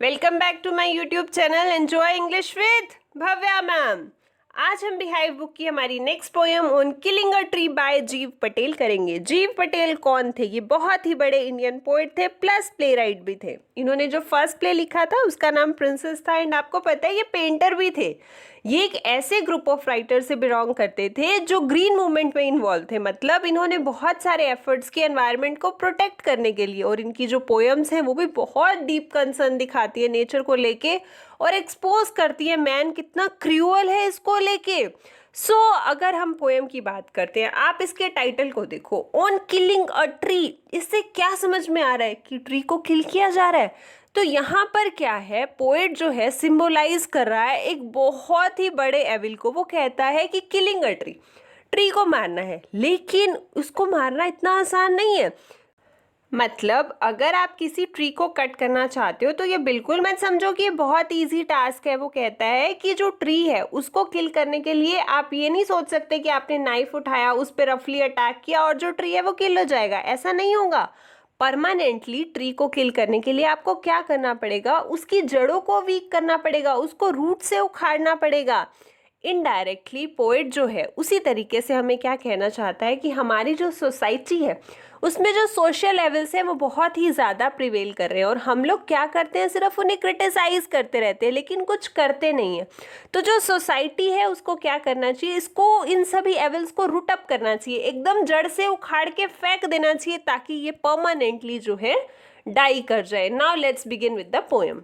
Welcome back to my YouTube channel enjoy English with Bhavya ma'am. आज हम beehive book की हमारी next poem on killing a tree by Gieve Patel करेंगे। जीव पटेल कौन थे? ये बहुत ही बड़े इंडियन पोएट थे प्लस प्ले राइट भी थे। इन्होंने जो फर्स्ट प्ले लिखा था उसका नाम प्रिंसेस था एंड आपको पता है ये पेंटर भी थे। ये एक ऐसे ग्रुप ऑफ राइटर से बिलोंग करते थे जो ग्रीन मूवमेंट में इन्वॉल्व थे। मतलब इन्होंने बहुत सारे एफर्ट्स किए एनवायरनमेंट को प्रोटेक्ट करने के लिए और इनकी जो पोएम्स हैं वो भी बहुत डीप कंसर्न दिखाती है नेचर को लेके और एक्सपोज करती है मैन कितना क्रूअल है इसको लेके। अगर हम पोएम की बात करते हैं, आप इसके टाइटल को देखो, ऑन किलिंग अ ट्री। इससे क्या समझ में आ रहा है कि ट्री को किल किया जा रहा है? तो यहाँ पर क्या है, पोएट जो है सिंबलाइज कर रहा है एक बहुत ही बड़े एविल को। वो कहता है कि किलिंग अ ट्री, ट्री को मारना है, लेकिन उसको मारना इतना आसान नहीं है। मतलब अगर आप किसी ट्री को कट करना चाहते हो तो ये बिल्कुल मत समझो कि ये बहुत इजी टास्क है। वो कहता है कि जो ट्री है उसको किल करने के लिए आप ये नहीं सोच सकते कि आपने नाइफ उठाया, उस पर रफली अटैक किया और जो ट्री है वो किल हो जाएगा। ऐसा नहीं होगा। परमानेंटली ट्री को किल करने के लिए आपको क्या करना पड़ेगा? उसकी जड़ों को वीक करना पड़ेगा, उसको रूट से उखाड़ना पड़ेगा। इनडायरेक्टली पोएट जो है उसी तरीके से हमें क्या कहना चाहता है कि हमारी जो सोसाइटी है उसमें जो सोशल लेवल्स हैं वो बहुत ही ज़्यादा प्रिवेल कर रहे हैं और हम लोग क्या करते हैं, सिर्फ उन्हें क्रिटिसाइज करते रहते हैं लेकिन कुछ करते नहीं है। तो जो सोसाइटी है उसको क्या करना चाहिए, इसको इन सभी एवल्स को रूट अप करना चाहिए, एकदम जड़ से उखाड़ के फेंक देना चाहिए ताकि ये परमानेंटली जो है डाई कर जाए। Now let's begin with the poem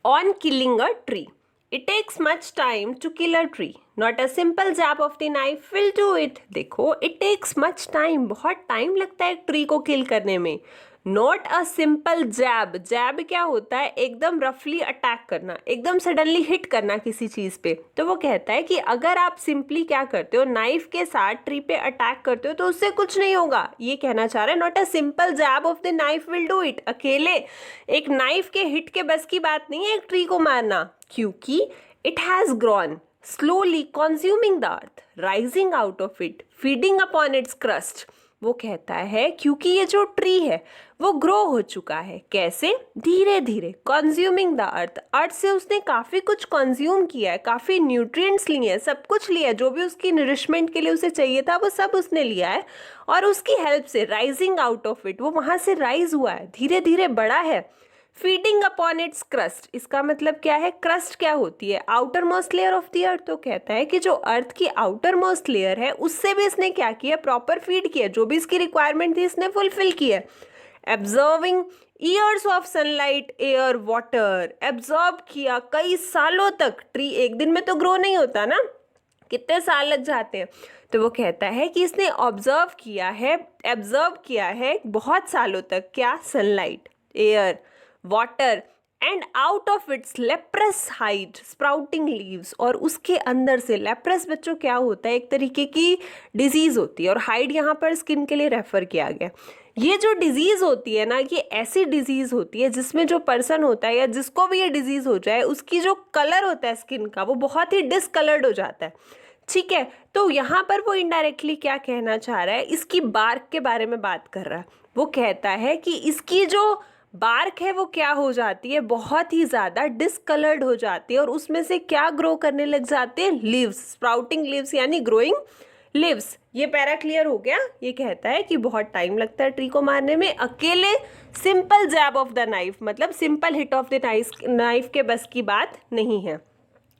on killing a tree. It takes much time to kill a tree. Not a simple jab of the knife will do it. देखो, it takes much time. बहुत time लगता है एक tree को किल करने में। Not a simple jab. जैब क्या होता है? एकदम रफली अटैक करना, एकदम सडनली हिट करना किसी चीज़ पे। तो वो कहता है कि अगर आप सिंपली क्या करते हो, नाइफ के साथ ट्री पे अटैक करते हो तो उससे कुछ नहीं होगा। ये कहना चाह रहा है not a simple jab of the knife will do it. अकेले एक नाइफ के हिट के बस की बात नहीं है एक ट्री को मारना, क्योंकि it has grown slowly consuming the earth, rising out of it, feeding upon its crust. वो कहता है क्योंकि ये जो ट्री है वो ग्रो हो चुका है। कैसे? धीरे धीरे। कंज्यूमिंग द अर्थ, अर्थ से उसने काफ़ी कुछ कंज्यूम किया है, काफ़ी न्यूट्रिएंट्स लिए हैं, सब कुछ लिया है, जो भी उसकी नरिशमेंट के लिए उसे चाहिए था वो सब उसने लिया है। और उसकी हेल्प से राइजिंग आउट ऑफ इट, वो वहाँ से राइज हुआ है, धीरे धीरे बड़ा है। फीडिंग अपॉन इट्स क्रस्ट, इसका मतलब क्या है? क्रस्ट क्या होती है? Outer most layer of the earth. तो कहता है कि जो अर्थ की आउटर मोस्ट लेयर है उससे भी इसने क्या किया? प्रॉपर फीड किया, जो भी इसकी रिक्वायरमेंट थी इसने फुलफिल किया। Absorbing years of sunlight, air, water, absorb किया कई सालों तक। ट्री एक दिन में तो ग्रो नहीं होता ना, कितने साल लग जाते हैं। तो वो कहता है कि इसने ऑब्जर्व किया है, एब्जॉर्ब किया है बहुत सालों तक। क्या? Sunlight, air, water and out of its leprous hide sprouting leaves. और उसके अंदर से, लेप्रस बच्चों क्या होता है? एक तरीके की डिजीज होती है और हाइड यहाँ पर स्किन के लिए रेफर किया गया। ये जो डिजीज होती है ना, ये ऐसी डिजीज होती है जिसमें जो पर्सन होता है या जिसको भी ये डिजीज हो जाए उसकी जो कलर होता है स्किन का वो बहुत ही डिसकलर्ड हो जाता है। ठीक है, तो यहाँ पर वो इनडायरेक्टली क्या कहना चाह रहा है, इसकी बार्क के बारे में बात कर रहा है। वो कहता है कि इसकी जो बार्क है वो क्या हो जाती है? बहुत ही ज़्यादा डिसकलर्ड हो जाती है और उसमें से क्या ग्रो करने लग जाते हैं? लीव्स, स्प्राउटिंग लीव्स यानी ग्रोइंग लिव्स। ये पैरा क्लियर हो गया। ये कहता है कि बहुत टाइम लगता है ट्री को मारने में, अकेले simple jab of the knife, मतलब simple hit of the knife के बस की बात नहीं है।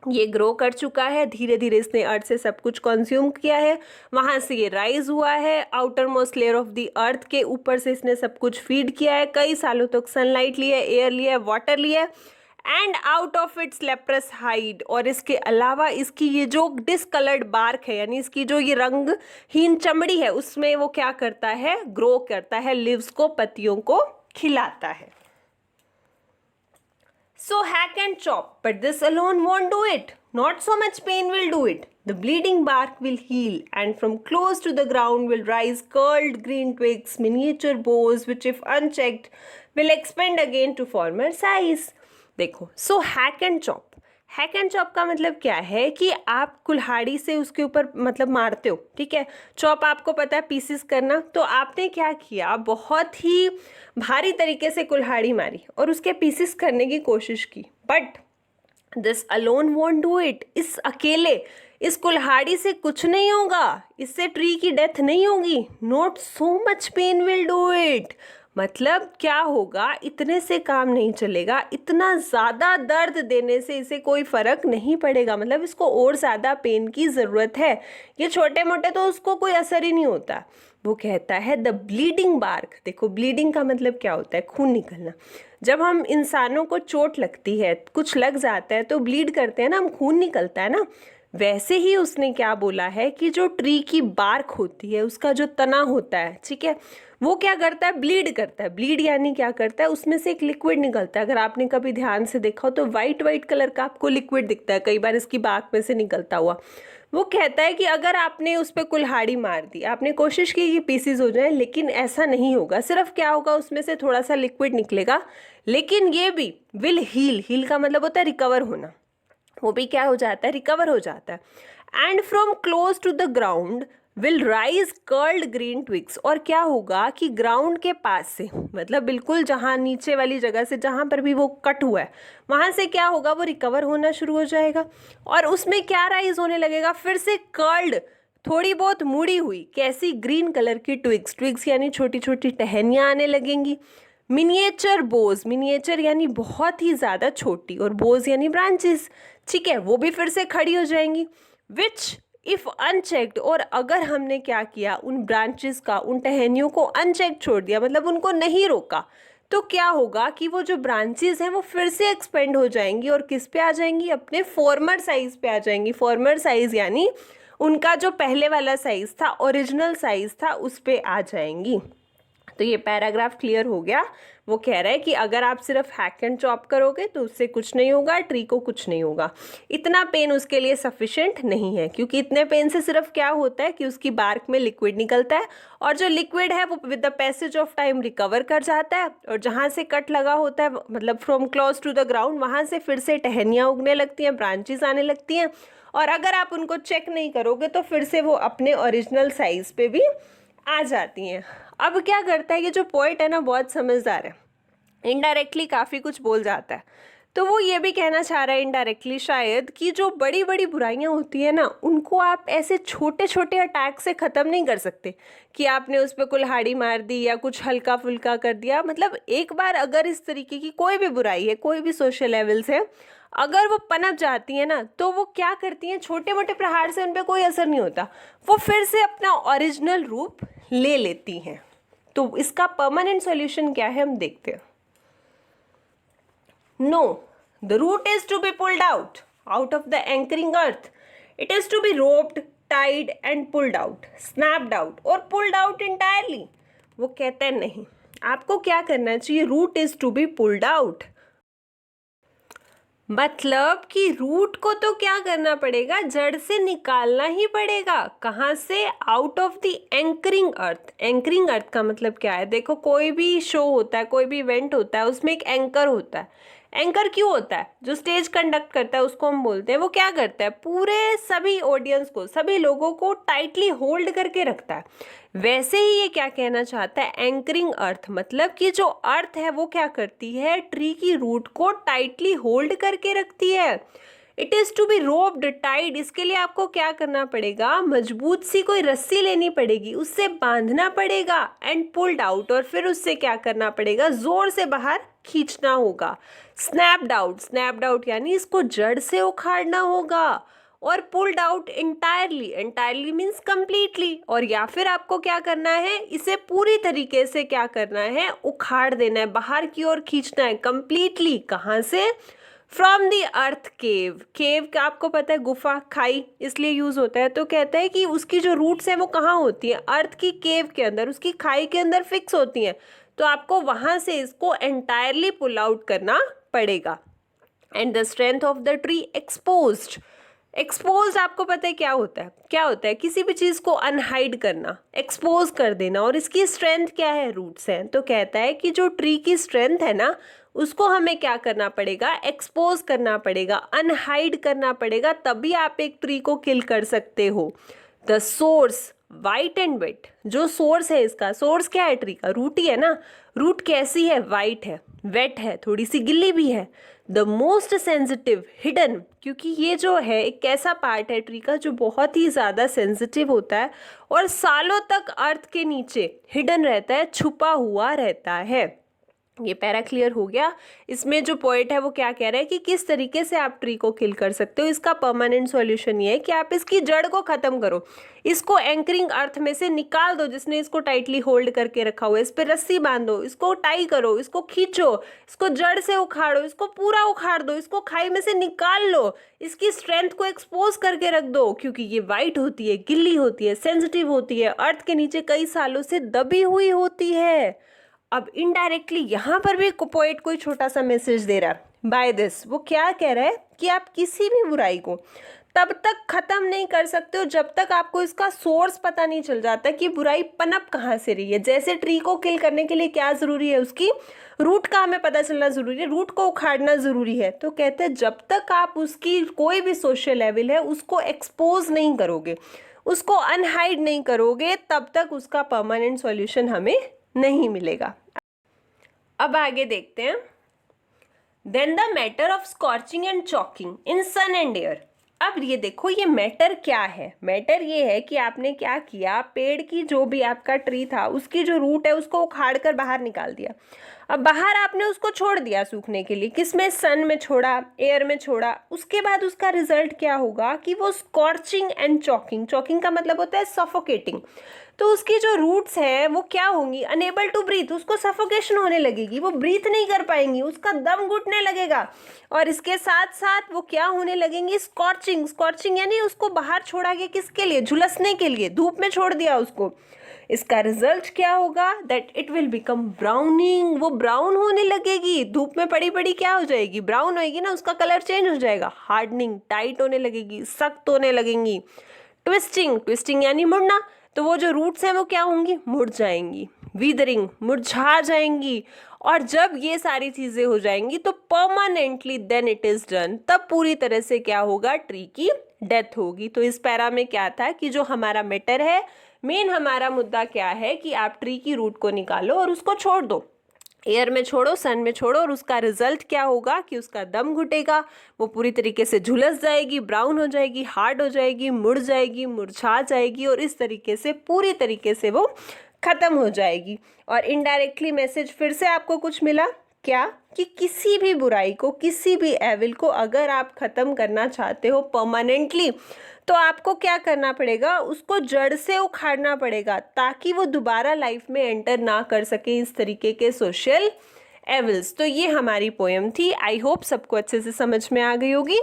ये ग्रो कर चुका है, धीरे धीरे इसने अर्थ से सब कुछ कंज्यूम किया है, वहाँ से ये राइज हुआ है, outer most layer of the earth के ऊपर से इसने सब कुछ फीड किया है, कई सालों तक सनलाइट लिया है, एयर लिया है, वाटर लिया है, and out of its leprous hide. और इसके अलावा इसकी ये जो डिसकलर्ड बार्क है यानी इसकी जो ये रंगहीन चमड़ी है उसमें वो क्या करता है? ग्रो करता है, लिव्स को, पत्तियों को खिलाता है। So hack and chop, but this alone won't do it. Not so much pain will do it. The bleeding bark will heal, and from close to the ground will rise curled green twigs, miniature boughs, which if unchecked will expand again to former size. देखो, so hack and chop. Hack and chop का मतलब क्या है कि आप कुल्हाड़ी से उसके ऊपर मतलब मारते हो, ठीक है। चॉप आपको पता है पीसेस करना, तो आपने क्या किया, बहुत ही भारी तरीके से कुल्हाड़ी मारी और उसके पीसेस करने की कोशिश की, but this alone won't do it. इस अकेले इस कुल्हाड़ी से कुछ नहीं होगा, इससे ट्री की डेथ नहीं होगी। Not so much pain will do it. मतलब क्या होगा, इतने से काम नहीं चलेगा, इतना ज़्यादा दर्द देने से इसे कोई फ़र्क नहीं पड़ेगा। मतलब इसको और ज़्यादा पेन की ज़रूरत है। ये छोटे मोटे तो उसको कोई असर ही नहीं होता। वो कहता है द ब्लीडिंग बार्क। देखो ब्लीडिंग का मतलब क्या होता है, खून निकलना। जब हम इंसानों को चोट लगती है, कुछ लग जाता है तो ब्लीड करते हैं ना हम, खून निकलता है ना। वैसे ही उसने क्या बोला है कि जो ट्री की बार्क होती है, उसका जो तना होता है, ठीक है, वो क्या करता है, ब्लीड करता है। ब्लीड यानी क्या करता है, उसमें से एक लिक्विड निकलता है। अगर आपने कभी ध्यान से देखा हो तो वाइट वाइट कलर का आपको लिक्विड दिखता है, कई बार इसकी बार्क में से निकलता हुआ। वो कहता है कि अगर आपने उस पर कुल्हाड़ी मार दी, आपने कोशिश की कि पीसीज हो जाए, लेकिन ऐसा नहीं होगा। सिर्फ क्या होगा, उसमें से थोड़ा सा लिक्विड निकलेगा, लेकिन ये भी विल हील। हील का मतलब होता है रिकवर होना। वो भी क्या हो जाता है, रिकवर हो जाता है। And from close to the ground will rise curled green twigs. और क्या होगा कि ग्राउंड के पास से, मतलब बिल्कुल जहाँ नीचे वाली जगह से जहाँ पर भी वो कट हुआ है, वहाँ से क्या होगा, वो रिकवर होना शुरू हो जाएगा। और उसमें क्या राइज होने लगेगा, फिर से कर्ल्ड, थोड़ी बहुत मुड़ी हुई, कैसी, ग्रीन कलर की ट्विग्स। ट्विग्स यानी छोटी छोटी टहनियाँ आने लगेंगी। मिनिएचर बोज, मिनिएचर यानी बहुत ही ज़्यादा छोटी, और बोज यानी ब्रांचेस, ठीक है, वो भी फिर से खड़ी हो जाएंगी। विच इफ अनचेक्ड, और अगर हमने क्या किया, उन ब्रांचेस का, उन टहनियों को अनचेक छोड़ दिया, मतलब उनको नहीं रोका, तो क्या होगा कि वो जो ब्रांचेस हैं वो फिर से एक्सपेंड हो जाएंगी और किस पे आ जाएंगी, अपने फॉर्मर साइज पे आ जाएंगी। फॉर्मर साइज यानी उनका जो पहले वाला साइज था, ओरिजिनल साइज था, उस पे आ जाएंगी। तो ये पैराग्राफ क्लियर हो गया। वो कह रहा है कि अगर आप सिर्फ हैक एंड चॉप करोगे तो उससे कुछ नहीं होगा, ट्री को कुछ नहीं होगा। इतना पेन उसके लिए सफिशिएंट नहीं है, क्योंकि इतने पेन से सिर्फ क्या होता है कि उसकी बार्क में लिक्विड निकलता है, और जो लिक्विड है वो with the passage of time recover कर जाता है, और जहाँ से कट लगा होता है, मतलब from close to the ground, वहाँ से फिर से टहनियाँ उगने लगती हैं, ब्रांचेस आने लगती हैं, और अगर आप उनको चेक नहीं करोगे तो फिर से वो अपने ओरिजिनल साइज पे भी आ जाती हैं। अब क्या करता है, ये जो पोएट है ना बहुत समझदार है, इनडायरेक्टली काफ़ी कुछ बोल जाता है। तो वो ये भी कहना चाह रहा है इनडायरेक्टली शायद, कि जो बड़ी बड़ी बुराइयां होती है ना, उनको आप ऐसे छोटे छोटे अटैक से ख़त्म नहीं कर सकते, कि आपने उस पर कुल्हाड़ी मार दी या कुछ हल्का फुल्का कर दिया। मतलब एक बार अगर इस तरीके की कोई भी बुराई है, कोई भी सोशल लेवल से अगर वो पनप जाती है ना, तो वो क्या करती हैं, छोटे मोटे प्रहार से उन पर कोई असर नहीं होता, वो फिर से अपना ओरिजिनल रूप ले लेती हैं। तो इसका परमानेंट सॉल्यूशन क्या है, हम देखते हैं। No, the root is to be pulled out of the anchoring earth. It is to be roped, tied and pulled out, snapped out or pulled out entirely. वो कहते हैं नहीं, आपको क्या करना चाहिए, root is to be pulled out. मतलब कि रूट को तो क्या करना पड़ेगा, जड़ से निकालना ही पड़ेगा। कहाँ से, out of the anchoring earth. Anchoring earth का मतलब क्या है, देखो कोई भी शो होता है, कोई भी इवेंट होता है, उसमें एक एंकर होता है। एंकर क्यों होता है, जो स्टेज कंडक्ट करता है उसको हम बोलते हैं। वो क्या करता है, पूरे सभी ऑडियंस को, सभी लोगों को टाइटली होल्ड करके रखता है। वैसे ही ये क्या कहना चाहता है, एंकरिंग अर्थ, मतलब कि जो अर्थ है वो क्या करती है, ट्री की रूट को टाइटली होल्ड करके रखती है। It is to be roped, tied, इसके लिए आपको क्या करना पड़ेगा, मजबूत सी कोई रस्सी लेनी पड़ेगी, उससे बांधना पड़ेगा, एंड पुल्ड आउट, और फिर उससे क्या करना पड़ेगा, जोर से बाहर खींचना होगा। स्नैप्ड आउट, स्नैप्ड आउट यानी इसको जड़ से उखाड़ना होगा, और pulled out entirely, entirely means completely, और या फिर आपको क्या करना है, इसे पूरी तरीके से क्या करना है, उखाड़ देना है, बाहर की ओर खींचना है कंप्लीटली। कहाँ से, फ्रॉम द अर्थ केव। केव का आपको पता है गुफा, खाई, इसलिए यूज होता है। तो कहता है कि उसकी जो रूट्स हैं वो कहाँ होती हैं, अर्थ की केव के अंदर, उसकी खाई के अंदर फिक्स होती हैं। तो आपको वहाँ से इसको एंटायरली पुल आउट करना पड़ेगा। And the strength of the tree exposed. Expose आपको पता है क्या होता है, क्या होता है, किसी भी चीज़ को अनहाइड करना, एक्सपोज कर देना, और इसकी स्ट्रेंथ क्या है, रूट्स हैं। तो कहता है कि जो ट्री की स्ट्रेंथ है ना, उसको हमें क्या करना पड़ेगा, एक्सपोज करना पड़ेगा, अनहाइड करना पड़ेगा, तभी आप एक ट्री को किल कर सकते हो। The source white and wet, जो सोर्स है, इसका सोर्स क्या है, ट्री का रूट ही है ना। रूट कैसी है, वाइट है, वेट है, थोड़ी सी गिल्ली भी है। द मोस्ट सेंसिटिव हिडन, क्योंकि ये जो है एक ऐसा पार्ट है ट्री का जो बहुत ही ज़्यादा सेंसिटिव होता है और सालों तक अर्थ के नीचे हिडन रहता है, छुपा हुआ रहता है। ये पैरा क्लियर हो गया। इसमें जो पॉइंट है वो क्या कह रहा है कि किस तरीके से आप ट्री को किल कर सकते हो। इसका परमानेंट सॉल्यूशन ये है कि आप इसकी जड़ को खत्म करो, इसको एंकरिंग अर्थ में से निकाल दो, जिसने इसको टाइटली होल्ड करके रखा हुआ है, इस पे रस्सी बांधो, इसको टाई करो, इसको खींचो, इसको जड़ से उखाड़ो, इसको पूरा उखाड़ दो, इसको खाई में से निकाल लो, इसकी स्ट्रेंथ को एक्सपोज करके रख दो, क्योंकि ये वाइट होती है, गिल्ली होती है, सेंसिटिव होती है, अर्थ के नीचे कई सालों से दबी हुई होती है। अब इनडायरेक्टली यहाँ पर भी पोएट कोई छोटा सा मैसेज दे रहा है बाय दिस। वो क्या कह रहा है कि आप किसी भी बुराई को तब तक खत्म नहीं कर सकते हो जब तक आपको इसका सोर्स पता नहीं चल जाता कि बुराई पनप कहाँ से रही है। जैसे ट्री को किल करने के लिए क्या जरूरी है, उसकी रूट का हमें पता चलना जरूरी है, रूट को उखाड़ना जरूरी है। तो कहते हैं जब तक आप उसकी कोई भी सोशल लेवल है उसको एक्सपोज नहीं करोगे, उसको अनहाइड नहीं करोगे, तब तक उसका परमानेंट सॉल्यूशन हमें नहीं मिलेगा। अब आगे देखते हैं। Then the matter of scorching and choking in sun and air. अब ये देखो, ये मैटर क्या है। मैटर ये है कि आपने क्या किया, पेड़ की जो भी आपका ट्री था उसकी जो रूट है उसको उखाड़ कर बाहर निकाल दिया। अब बाहर आपने उसको छोड़ दिया सूखने के लिए, किसमें, सन में छोड़ा, एयर में छोड़ा। उसके बाद उसका रिजल्ट क्या होगा कि वो स्कॉर्चिंग एंड चॉकिंग, चॉकिंग का मतलब होता है सफोकेटिंग, तो उसकी जो रूट्स हैं वो क्या होंगी, अनेबल टू ब्रीथ, उसको सफोकेशन होने लगेगी, वो ब्रीथ नहीं कर पाएंगी, उसका दम घुटने लगेगा। और इसके साथ साथ वो क्या होने लगेंगी, स्कॉर्चिंग। स्कॉर्चिंग यानी उसको बाहर छोड़ा गया किसके लिए, झुलसने के लिए, धूप में छोड़ दिया उसको। इसका रिजल्ट क्या होगा, that it will become browning, वो ब्राउन होने लगेगी, धूप में पड़ी पड़ी क्या हो जाएगी, ब्राउन होएगी ना, उसका कलर चेंज हो जाएगा। हार्डनिंग, टाइट होने लगेगी, सख्त होने लगेंगी। ट्विस्टिंग, ट्विस्टिंग यानी मुड़ना, तो वो जो रूट्स हैं वो क्या होंगी, मुड़ जाएंगी। वीदरिंग, मुरझा जाएंगी। और जब ये सारी चीजें हो जाएंगी तो permanently then it is done, तब पूरी तरह से क्या होगा, ट्री की डेथ होगी। तो इस पैरा में क्या था कि जो हमारा मैटर है, मेन हमारा मुद्दा क्या है कि आप ट्री की रूट को निकालो और उसको छोड़ दो, एयर में छोड़ो, सन में छोड़ो, और उसका रिजल्ट क्या होगा कि उसका दम घुटेगा, वो पूरी तरीके से झुलस जाएगी, ब्राउन हो जाएगी, हार्ड हो जाएगी, मुड़ जाएगी, मुरझा जाएगी, और इस तरीके से पूरी तरीके से वो खत्म हो जाएगी। और इनडायरेक्टली मैसेज फिर से आपको कुछ मिला क्या, कि किसी भी बुराई को, किसी भी एविल को अगर आप खत्म करना चाहते हो परमानेंटली, तो आपको क्या करना पड़ेगा, उसको जड़ से उखाड़ना पड़ेगा, ताकि वो दोबारा लाइफ में एंटर ना कर सके इस तरीके के सोशल एविल्स। तो ये हमारी पोएम थी। आई होप सबको अच्छे से समझ में आ गई होगी।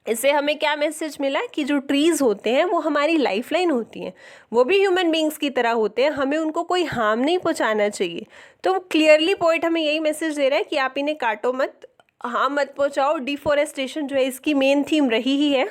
इससे हमें क्या मैसेज मिला कि जो ट्रीज होते हैं वो हमारी लाइफलाइन होती हैं, वो भी ह्यूमन बींग्स की तरह होते हैं, हमें उनको कोई हार्म नहीं पहुंचाना चाहिए। तो क्लियरली पोइट हमें यही मैसेज दे रहा है कि आप इन्हें काटो मत, हार्म मत पहुंचाओ। डिफोरेस्टेशन जो है इसकी मेन थीम रही ही है।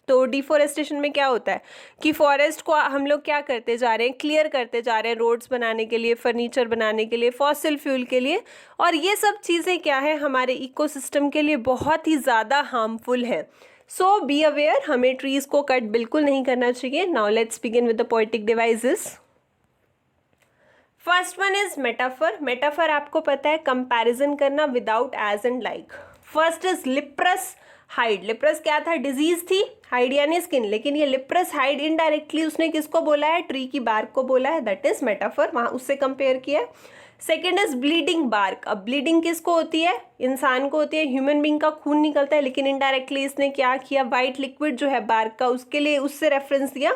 तो डिफोरेस्टेशन में क्या होता है कि फॉरेस्ट को हम लोग क्या करते जा रहे हैं, क्लियर करते जा रहे हैं, रोड्स बनाने के लिए, फर्नीचर बनाने के लिए, फॉसिल फ्यूल के लिए, और ये सब चीज़ें क्या है, हमारे इकोसिस्टम के लिए बहुत ही ज़्यादा हार्मफुल है। सो बी अवेयर, हमें ट्रीज को कट बिल्कुल नहीं करना चाहिए। Now let's begin with the poetic devices. First one is metaphor. Metaphor आपको पता है कंपैरिजन करना without as and like. First is leprous hide. Leprous क्या था, डिजीज थी, हाइड यानी स्किन, लेकिन ये लिप्रस हाइड इनडायरेक्टली उसने किसको बोला है, ट्री की बार्क को बोला है, दैट इज मेटाफर, वहां उससे कंपेयर किया। Second is bleeding bark. अब ब्लीडिंग किसको होती है, इंसान को होती है, ह्यूमन बींग का खून निकलता है, लेकिन इनडायरेक्टली इसने क्या किया, वाइट लिक्विड जो है बार्क का, उसके लिए उससे रेफरेंस दिया,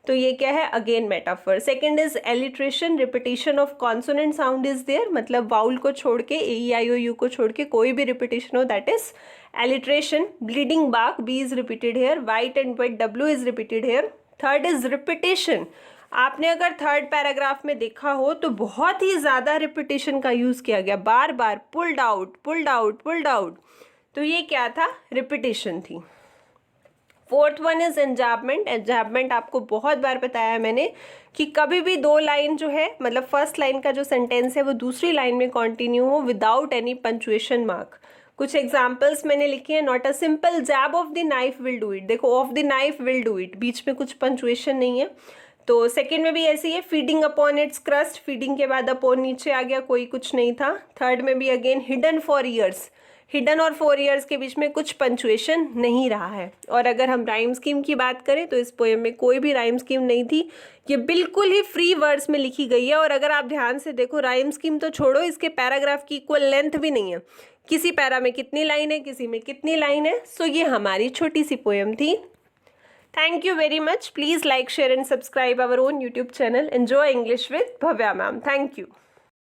तो ये क्या है, again metaphor. Second is alliteration, repetition of consonant sound is there, मतलब वाउल को छोड़ के, ए ई आई ओ यू को छोड़ के कोई भी रिपीटिशन हो, that is alliteration. Bleeding bark, B is repeated here, white and wet, W is repeated here. Third is repetition. आपने अगर थर्ड पैराग्राफ में देखा हो तो बहुत ही ज़्यादा रिपीटेशन का यूज़ किया गया, बार बार pulled out pulled out pulled out, तो ये क्या था, रिपीटेशन थी। Fourth one is enjambment. Enjambment आपको बहुत बार बताया है मैंने कि कभी भी दो लाइन जो है, मतलब फर्स्ट लाइन का जो सेंटेंस है वो दूसरी लाइन में कंटिन्यू हो विदाउट एनी पंक्चुएशन मार्क। कुछ एग्जाम्पल्स मैंने लिखे हैं। Not a simple jab of the knife will do it, देखो of the knife will do it, बीच में कुछ पंक्चुएशन नहीं है। तो सेकंड में भी ऐसे ही है, feeding upon its crust, feeding के बाद अपॉन नीचे आ गया, कोई कुछ नहीं था। थर्ड में भी again hidden for years, hidden और 4 ईयर्स के बीच में कुछ पंक्चुएशन नहीं रहा है। और अगर हम राइम स्कीम की बात करें तो इस पोएम में कोई भी राइम स्कीम नहीं थी, ये बिल्कुल ही फ्री वर्ड्स में लिखी गई है। और अगर आप ध्यान से देखो, राइम स्कीम तो छोड़ो, इसके पैराग्राफ की इक्वल लेंथ भी नहीं है, किसी पैरा में कितनी लाइन है, किसी में कितनी लाइन है। सो ये हमारी छोटी सी पोएम थी। Thank you very much. Please like, share and subscribe our own YouTube channel. Enjoy English with Bhavya ma'am. Thank you.